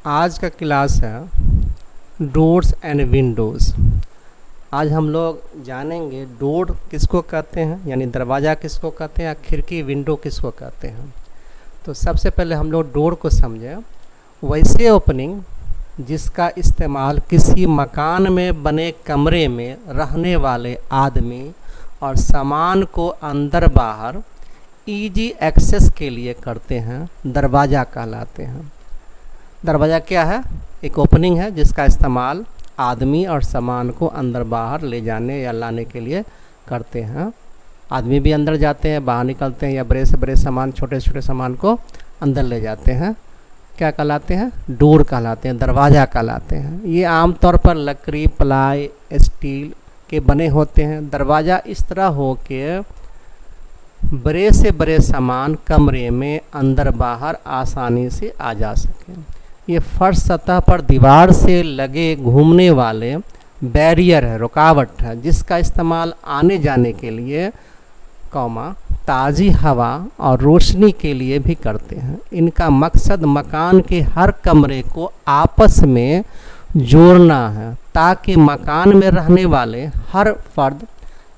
आज का क्लास है डोर्स एंड विंडोज़। आज हम लोग जानेंगे डोर किसको कहते हैं, यानी दरवाज़ा किसको कहते हैं, या खिड़की विंडो किसको कहते हैं। तो सबसे पहले हम लोग डोर को समझें। वैसे ओपनिंग जिसका इस्तेमाल किसी मकान में बने कमरे में रहने वाले आदमी और सामान को अंदर बाहर इजी एक्सेस के लिए करते हैं, दरवाज़ा कहलाते हैं। दरवाज़ा क्या है? एक ओपनिंग है जिसका इस्तेमाल आदमी और सामान को अंदर बाहर ले जाने या लाने के लिए करते हैं। आदमी भी अंदर जाते हैं, बाहर निकलते हैं, या बड़े से बड़े सामान, छोटे छोटे सामान को अंदर ले जाते हैं। क्या कहलाते हैं? डोर कहलाते हैं, दरवाज़ा कहलाते हैं। ये आमतौर पर लकड़ी, प्लाई, स्टील के बने होते हैं। दरवाज़ा इस तरह हो के बड़े से बड़े सामान कमरे में अंदर बाहर आसानी से आ जा सके। ये फर्श सतह पर दीवार से लगे घूमने वाले बैरियर है, रुकावट है, जिसका इस्तेमाल आने जाने के लिए ताज़ी हवा और रोशनी के लिए भी करते हैं। इनका मकसद मकान के हर कमरे को आपस में जोड़ना है ताकि मकान में रहने वाले हर फर्द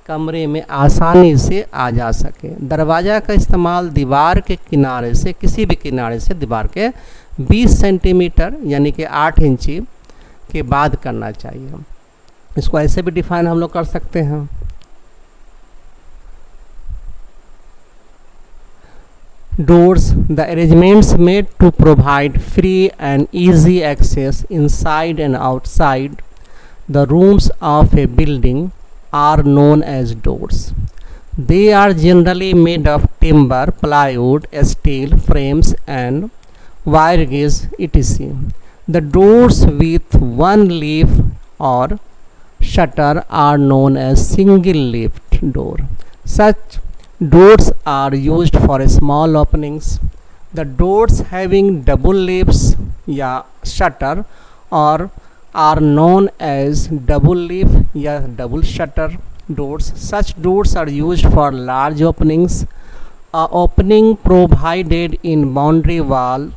कमरे में आसानी से आ जा सके। दरवाज़ा का इस्तेमाल दीवार के किनारे से, किसी भी किनारे से दीवार के 20 सेंटीमीटर यानी कि 8 इंची के बाद करना चाहिए। इसको ऐसे भी डिफाइन हम लोग कर सकते हैं। Doors, the arrangements made to provide free and easy access inside and outside the rooms of a building are known as doors. They are generally made of timber, plywood, steel frames and wire gauge etc. The doors with one leaf or shutter are known as single leafed door. Such doors are used for small openings. The doors having double leaves या shutter or are known as double leaf या double shutter doors. Such doors are used for large openings. A opening provided in boundary wall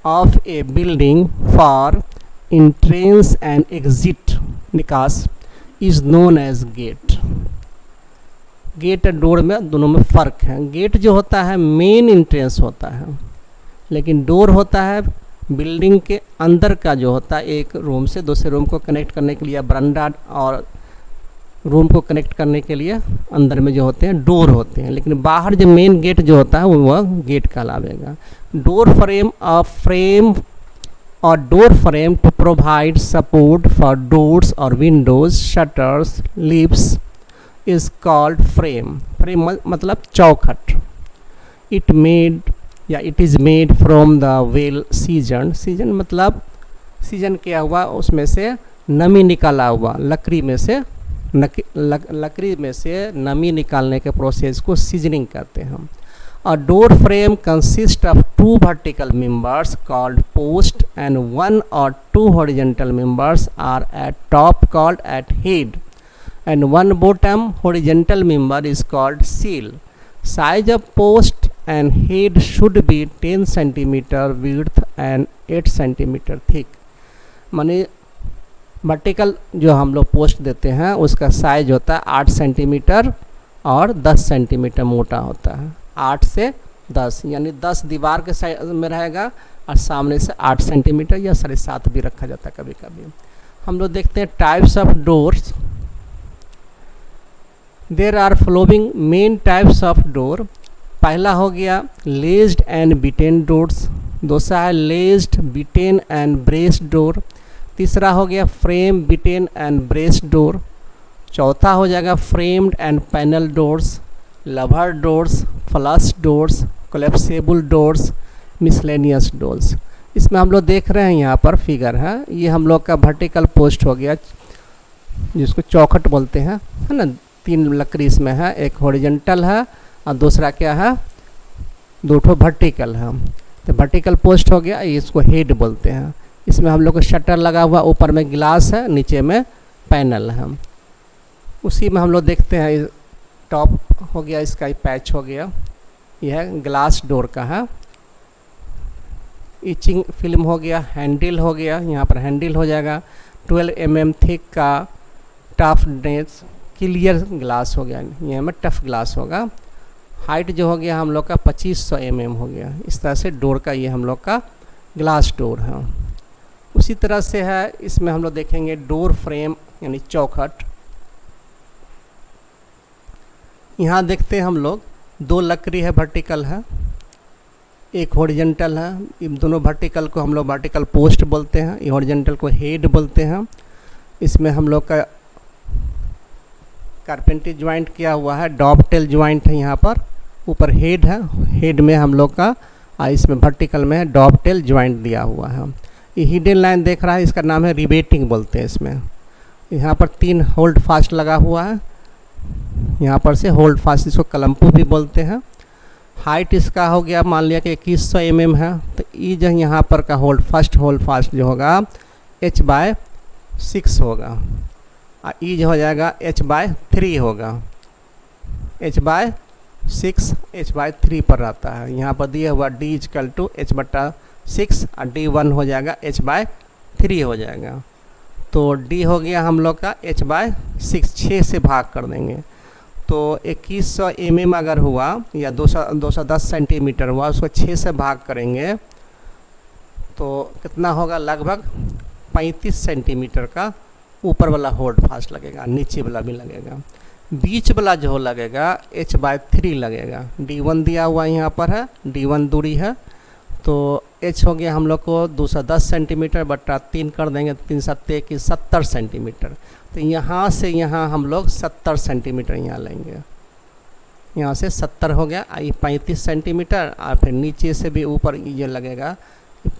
of a building for entrance and exit निकास is known as gate. Gate और door में दोनों में फ़र्क है। Gate जो होता है मेन इंट्रेंस होता है, लेकिन डोर होता है बिल्डिंग के अंदर का, जो होता है एक रूम से दूसरे रूम को कनेक्ट करने के लिए, बरंडा और रूम को कनेक्ट करने के लिए अंदर में जो होते हैं डोर होते हैं। लेकिन बाहर जो मेन गेट जो होता है वह गेट कहलावेगा। Door frame to provide support for doors और windows, shutters, lifts is called frame. Frame मतलब चौखट। It is made from the well seasoned. Season मतलब सीजन किया हुआ, उसमें से नमी निकाला हुआ, लकड़ी में से नमी निकालने के प्रोसेस को सीजनिंग कहते हैं। A door frame consists of 2 vertical members called post and 1 or 2 horizontal members are at top called at head and 1 bottom horizontal member is called seal. Size of post and head should be 10 cm width and 8 cm thick. माने vertical जो हम लोग post देते हैं उसका size होता है 8 centimetre और 10 सेंटीमीटर मोटा होता है। 8 से 10 यानी 10 दीवार के साइड में रहेगा और सामने से 8 सेंटीमीटर या 7.5 भी रखा जाता है कभी कभी। हम लोग देखते हैं types of doors. There are following main types of door. पहला हो गया laced and beaten doors, दूसरा है laced, beaten and braced door, तीसरा हो गया frame, beaten and braced door, चौथा हो जाएगा framed and panel doors, lever doors, flush doors, collapsible doors, miscellaneous doors। इसमें हम लोग देख रहे हैं यहाँ पर फिगर है, ये हम लोग का वर्टिकल पोस्ट हो गया जिसको चौखट बोलते हैं, है ना। 3 लकड़ी इसमें है, एक हॉरिजॉन्टल है और दूसरा क्या है, 2 वर्टिकल है। तो वर्टिकल पोस्ट हो गया, इसको हेड बोलते हैं। इसमें हम लोग को शटर लगा हुआ, ऊपर में गिलास है, नीचे में पैनल है। उसी में हम लोग देखते हैं टॉप हो गया, इसका पैच हो गया, यह ग्लास डोर का है। इचिंग फिल्म हो गया, हैंडल हो गया, यहाँ पर हैंडल हो जाएगा, 12 mm थिक का टफनेस क्लियर ग्लास हो गया, यहाँ में टफ ग्लास होगा। हाइट जो हो गया हम लोग का 2500 mm हो गया। इस तरह से डोर का ये हम लोग का ग्लास डोर है। उसी तरह से है, इसमें हम लोग देखेंगे डोर फ्रेम यानी चौखट। यहाँ देखते हैं हम लोग दो लकड़ी है, वर्टिकल है, एक हॉरिजॉन्टल है। इन दोनों वर्टिकल को हम लोग वर्टिकल पोस्ट बोलते हैं, ये हॉरिजॉन्टल को हेड बोलते हैं। इसमें हम लोग का कारपेंटरी ज्वाइंट किया हुआ है, डॉबटेल ज्वाइंट है, यहाँ पर ऊपर हेड है, हेड में हम लोग का इसमें वर्टिकल में डॉबटेल ज्वाइंट दिया हुआ है। ये हिडन लाइन देख रहा है, इसका नाम है रिवेटिंग बोलते हैं। इसमें यहाँ पर 3 होल्ड फास्ट लगा हुआ है, यहाँ पर से होल्ड फास्ट, इसको कलम्पू भी बोलते हैं। हाइट इसका हो गया, मान लिया कि 2100 mm है, तो ये जो यहाँ पर का होल्ड फास्ट जो होगा h/6 होगा, और ई जो हो जाएगा h/3 होगा। h/6 h/3 पर रहता है। यहाँ पर दिया हुआ d = h/6 और d1 हो जाएगा h/3 हो जाएगा। तो d हो गया हम लोग का h/6, 6 से भाग कर देंगे तो 2100 mm अगर हुआ या 210 सेंटीमीटर हुआ, उसको 6 से भाग करेंगे तो कितना होगा, लगभग 35 सेंटीमीटर का ऊपर वाला होल्ड फास्ट लगेगा, नीचे वाला भी लगेगा। बीच वाला जो लगेगा h/3 लगेगा। d1 दिया हुआ यहाँ पर है, d1 दूरी है, तो h हो गया हम लोग को 210 सेंटीमीटर बटा 3 कर देंगे, 3 सत्ते की 70 सेंटीमीटर। तो यहाँ से यहाँ हम लोग 70 सेंटीमीटर यहाँ लेंगे, यहाँ से 70 हो गया, आई 35 सेंटीमीटर, और फिर नीचे से भी ऊपर ये लगेगा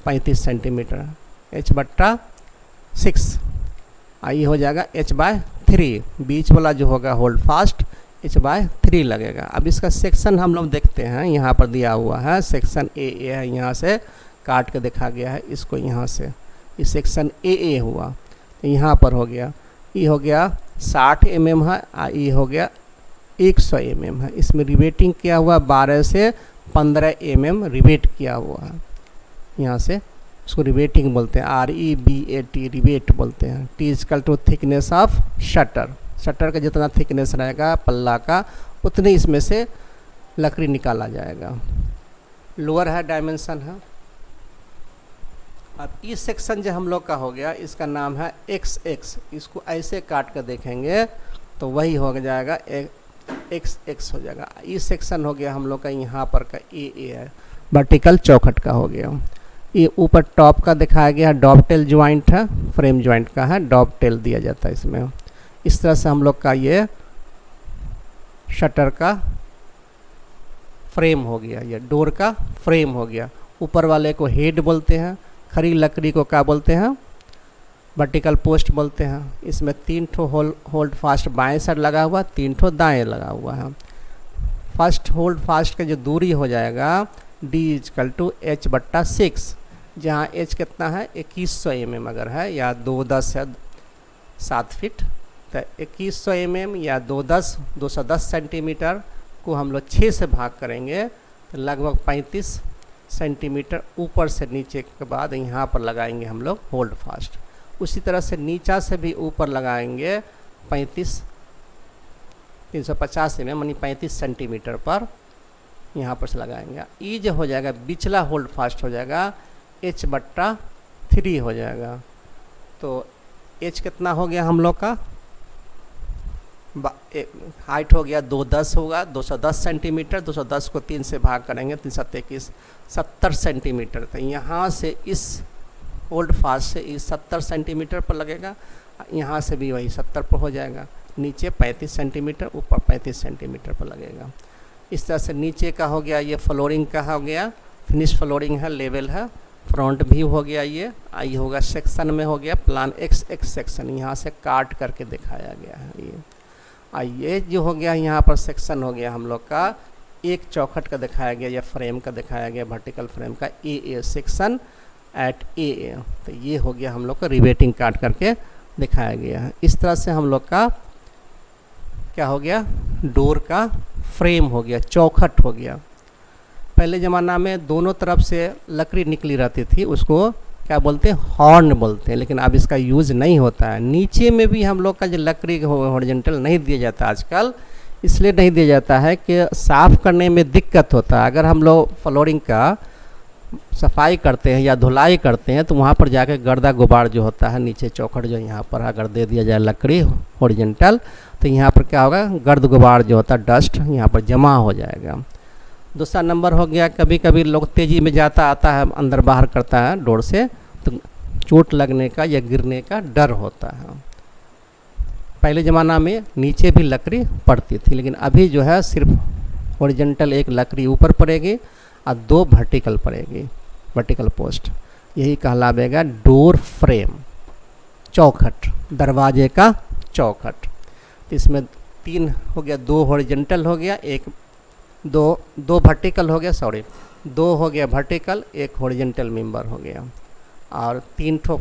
35 सेंटीमीटर, h/6 आई हो जाएगा h/3। बीच वाला जो होगा होल्ड फास्ट h/3 लगेगा। अब इसका सेक्शन हम लोग देखते हैं, यहाँ पर दिया हुआ है सेक्शन ए है, यहाँ से काट के देखा गया है इसको, यहाँ से ये सेक्शन ए हुआ, तो यहाँ पर हो गया, ये हो गया 60 mm है, ये हो गया 100 mm है। इसमें रिवेटिंग किया हुआ 12 से 15 mm रिवेट किया हुआ है, यहाँ से इसको रिवेटिंग बोलते हैं, REVAT रिवेट बोलते हैं। T = thickness of shutter, shutter का जितना थिकनेस रहेगा पल्ला का, उतने इसमें से लकड़ी निकाला जाएगा। लोअर है डायमेंशन है। अब इस सेक्शन जो हम लोग का हो गया, इसका नाम है XX, इसको ऐसे काट कर देखेंगे तो वही हो जाएगा XX हो जाएगा। इस सेक्शन हो गया हम लोग का यहाँ पर का ए है, वर्टिकल चौखट का हो गया। ये ऊपर टॉप का दिखाया गया डॉबटेल ज्वाइंट है, फ्रेम ज्वाइंट का है, डॉबटेल दिया जाता है इसमें। इस तरह से हम लोग का ये शटर का फ्रेम हो गया, ये डोर का फ्रेम हो गया। ऊपर वाले को हेड बोलते हैं, खड़ी लकड़ी को क्या बोलते हैं, वर्टिकल पोस्ट बोलते हैं। इसमें 3 ठो होल्ड फास्ट बाएं साइड लगा हुआ, 3 ठो दाएं लगा हुआ है। फर्स्ट होल्ड फास्ट का जो दूरी हो जाएगा d = h/6, जहाँ h कितना है 2100 mm अगर है, या 210 है 7 फीट, तो 2100 mm या 210 सेंटीमीटर को हम लोग 6 से भाग करेंगे तो लगभग 35 सेंटीमीटर ऊपर से नीचे के बाद यहाँ पर लगाएंगे हम लोग होल्ड फास्ट। उसी तरह से नीचा से भी ऊपर लगाएंगे 350 mm यानी 35 सेंटीमीटर पर यहाँ पर से लगाएंगे। ये जो हो जाएगा बिचला होल्ड फास्ट हो जाएगा h/3 हो जाएगा। तो h कितना हो गया हम लोग का, हाइट हो गया 210 होगा, 210 सेंटीमीटर, 210 को 3 से भाग करेंगे, 3 सत्ते की 70 सेंटीमीटर। तो यहाँ से इस होल्ड फास्ट से इस 70 सेंटीमीटर पर लगेगा, यहाँ से भी वही 70 पर हो जाएगा, नीचे 35 सेंटीमीटर, ऊपर 35 सेंटीमीटर पर लगेगा। इस तरह से नीचे का हो गया, ये फ्लोरिंग का हो गया, फिनिश फ्लोरिंग है, लेवल है, फ्रंट व्यू हो गया। ये आई होगा सेक्शन में हो गया प्लान XX सेक्शन, यहाँ से काट करके दिखाया गया है। ये जो हो गया यहाँ पर सेक्शन हो गया हम लोग का एक चौखट का दिखाया गया या फ्रेम का दिखाया गया, वर्टिकल फ्रेम का AA सेक्शन एट AA। तो ये हो गया हम लोग का रिवेटिंग काट करके दिखाया गया है। इस तरह से हम लोग का क्या हो गया, डोर का फ्रेम हो गया, चौखट हो गया। पहले ज़माना में दोनों तरफ से लकड़ी निकली रहती थी, उसको क्या बोलते हैं, हॉर्न बोलते हैं, लेकिन अब इसका यूज़ नहीं होता है। नीचे में भी हम लोग का जो लकड़ी हॉरिजॉन्टल नहीं दिया जाता आजकल, इसलिए नहीं दिया जाता है कि साफ़ करने में दिक्कत होता है। अगर हम लोग फ्लोरिंग का सफाई करते हैं या धुलाई करते हैं तो वहाँ पर जाके गर्दा गुबार जो होता है, नीचे चौखट जो यहाँ पर अगर दे दिया जाए लकड़ी हॉरिजॉन्टल, तो यहाँ पर क्या होगा, गर्द गुबार जो होता है, डस्ट यहाँ पर जमा हो जाएगा। दूसरा नंबर हो गया, कभी कभी लोग तेज़ी में जाता आता है, अंदर बाहर करता है डोर से, तो चोट लगने का या गिरने का डर होता है। पहले ज़माना में नीचे भी लकड़ी पड़ती थी, लेकिन अभी जो है सिर्फ हॉरिजॉन्टल एक लकड़ी ऊपर पड़ेगी और 2 वर्टिकल पड़ेगी, वर्टिकल पोस्ट। यही कहलावेगा डोर फ्रेम, चौखट, दरवाजे का चौखट। तो इसमें 3 हो गया, 2 हॉरिजॉन्टल हो गया, दो वर्टिकल हो गया, सॉरी 2 हो गया वर्टिकल, 1 हॉरिजॉन्टल मेंबर हो गया, और 3 ठो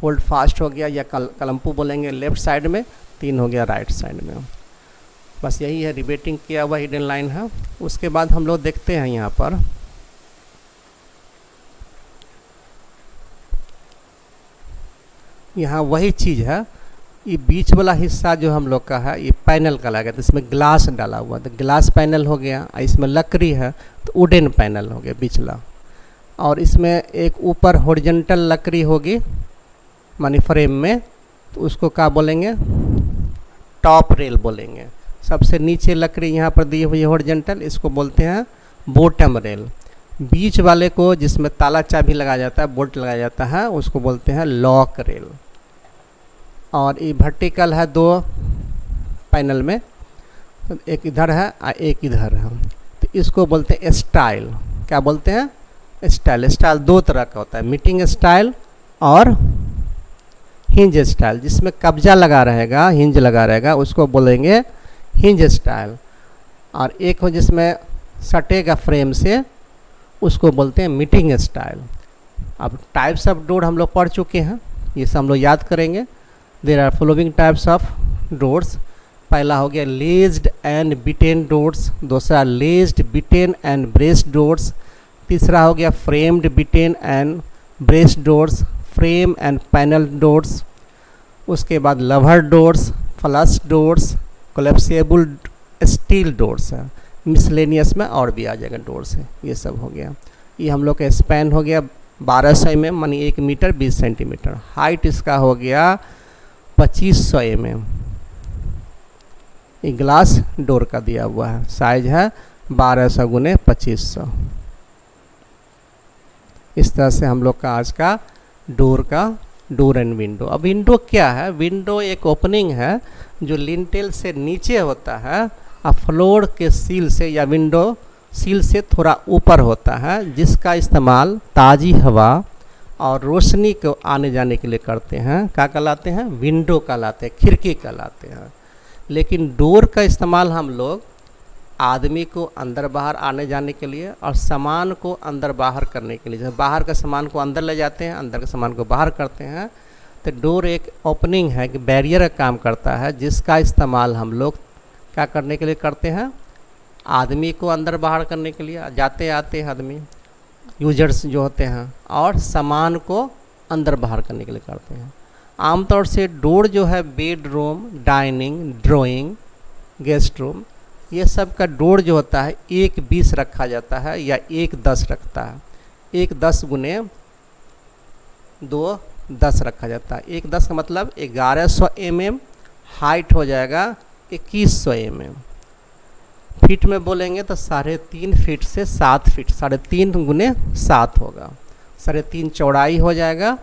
होल्ड फास्ट हो गया या कलम्पू बोलेंगे लेफ्ट साइड में, 3 हो गया राइट साइड में। बस यही है, रिबेटिंग किया हुआ हिडन लाइन है। उसके बाद हम लोग देखते हैं यहाँ पर यहाँ वही चीज़ है, ये बीच वाला हिस्सा जो हम लोग का है ये पैनल का लगा, तो इसमें ग्लास डाला हुआ, तो ग्लास पैनल हो गया। इसमें लकड़ी है तो वुडन पैनल हो गया बिचला, और इसमें एक ऊपर हॉरिजॉन्टल लकड़ी होगी मानी फ्रेम में, तो उसको क्या बोलेंगे, टॉप रेल बोलेंगे। सबसे नीचे लकड़ी यहाँ पर दी हुई है हॉरिजॉन्टल, इसको बोलते हैं बॉटम रेल। बीच वाले को जिसमें ताला चाबी लगाया जाता है, बोल्ट लगाया जाता है, उसको बोलते हैं लॉक रेल। और ये वर्टिकल है 2 पैनल में, तो एक इधर है और एक इधर है, तो इसको बोलते हैं स्टाइल। क्या बोलते हैं, स्टाइल। स्टाइल 2 तरह का होता है, मीटिंग स्टाइल और हिंज स्टाइल। जिसमें कब्जा लगा रहेगा, हिंज लगा रहेगा, उसको बोलेंगे हिंज स्टाइल। और एक हो जिसमें सटेगा फ्रेम से, उसको बोलते हैं मीटिंग स्टाइल। अब टाइप्स ऑफ डोर हम लोग पढ़ चुके हैं, ये सब हम लोग याद करेंगे। There are following types of doors. पहला हो गया लेज्ड एंड बिटेन डोर्स, दूसरा ledged battened and braced doors, तीसरा हो गया framed battened and braced doors, frame and panel doors. उसके बाद louvre doors, flush doors, collapsible steel doors है। मिसलेनियस में और भी आ जाएगा डोर्स है, ये सब हो गया। ये हम लोग का स्पैन हो गया 1200 mm, मानी 1 मीटर 20 सेंटीमीटर। हाइट इसका हो गया 2500 mm। ये ग्लास डोर का दिया हुआ है, साइज है 1200 गुने 2500। इस तरह से हम लोग का आज का डोर एंड विंडो। अब विंडो क्या है, विंडो एक ओपनिंग है जो लिंटेल से नीचे होता है और फ्लोर के सील से या विंडो सील से थोड़ा ऊपर होता है, जिसका इस्तेमाल ताज़ी हवा और रोशनी को आने जाने के लिए करते हैं। क्या कहलाते हैं, विंडो कहलाते हैं, खिड़की कहलाते हैं। लेकिन डोर का इस्तेमाल हम लोग आदमी को अंदर बाहर आने जाने के लिए और सामान को अंदर बाहर करने के लिए, जैसे बाहर का सामान को अंदर ले जाते हैं, अंदर के सामान को बाहर करते हैं। तो डोर एक ओपनिंग है, कि बैरियर का काम करता है, जिसका इस्तेमाल हम लोग क्या करने के लिए करते हैं, आदमी को अंदर बाहर करने के लिए, जाते आते आदमी यूजर्स जो होते हैं, और सामान को अंदर बाहर करने के लिए करते हैं। आमतौर से डोर जो है bedroom, dining, drawing, guest room, ये सब का डोर जो होता है 1:20 रखा जाता है या 1:10 रखता है। 1:10 गुने 2:10 रखा जाता है। 1:10 का मतलब 1100 mm, हाइट हो जाएगा 2100 mm। फीट में बोलेंगे तो 3.5 फीट से 7 फीट, 3.5 गुने 7 होगा। 3.5 चौड़ाई हो जाएगा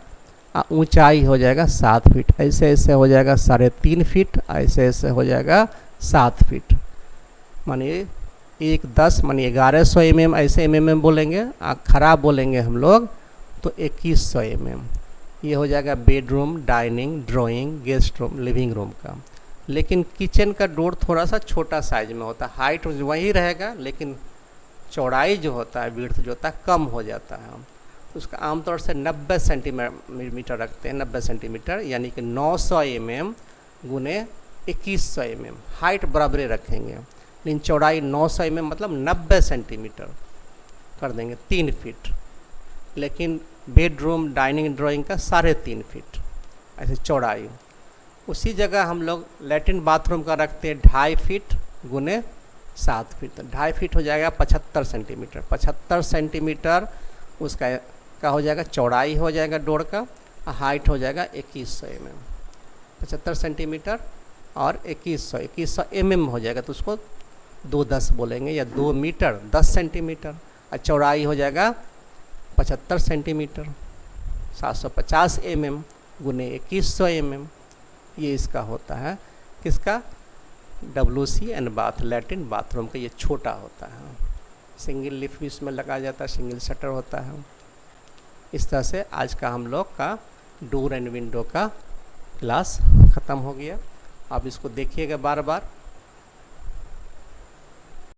और ऊंचाई हो जाएगा 7 फीट। ऐसे ऐसे हो जाएगा 3.5 फीट, ऐसे ऐसे हो जाएगा 7 फीट। मानिए 1:10 मानिए 1100 mm, ऐसे mm में बोलेंगे। खराब बोलेंगे हम लोग तो 2100 mm। ये हो जाएगा bedroom, dining, drawing, guest room, living room का। लेकिन किचन का डोर थोड़ा सा छोटा साइज में होता है, हाइट वही रहेगा लेकिन चौड़ाई जो होता है, विड्थ जो होता है, कम हो जाता है। तो उसका आमतौर से 90 सेंटीमीटर रखते हैं, 90 सेंटीमीटर यानी कि 900 mm गुने 2100 mm। हाइट बराबरी रखेंगे लेकिन चौड़ाई 900 mm मतलब 90 सेंटीमीटर। कर देंगे 3 फीट, लेकिन बेडरूम डाइनिंग ड्राइंग का 3.5 फीट ऐसे चौड़ाई। उसी जगह हम लोग लैट्रिन बाथरूम का रखते हैं 2.5 फीट गुने 7 फीट, तो 2.5 फीट हो जाएगा 75 सेंटीमीटर। 75 सेंटीमीटर उसका का हो जाएगा, चौड़ाई हो जाएगा डोर का, हाइट हो जाएगा 2100 mm। 75 सेंटीमीटर और 2100 mm हो जाएगा, तो उसको 210 बोलेंगे, या 2 मीटर 10 सेंटीमीटर। और चौड़ाई हो जाएगा 75 सेंटीमीटर, 750 mm गुने 2100 mm। ये इसका होता है किसका, WC and bath, latrine bathroom का। ये छोटा होता है, सिंगल लिफ्ट भी इसमें लगाया जाता है, सिंगल शटर होता है। इस तरह से आज का हम लोग का डोर एंड विंडो का क्लास ख़त्म हो गया। आप इसको देखिएगा बार बार।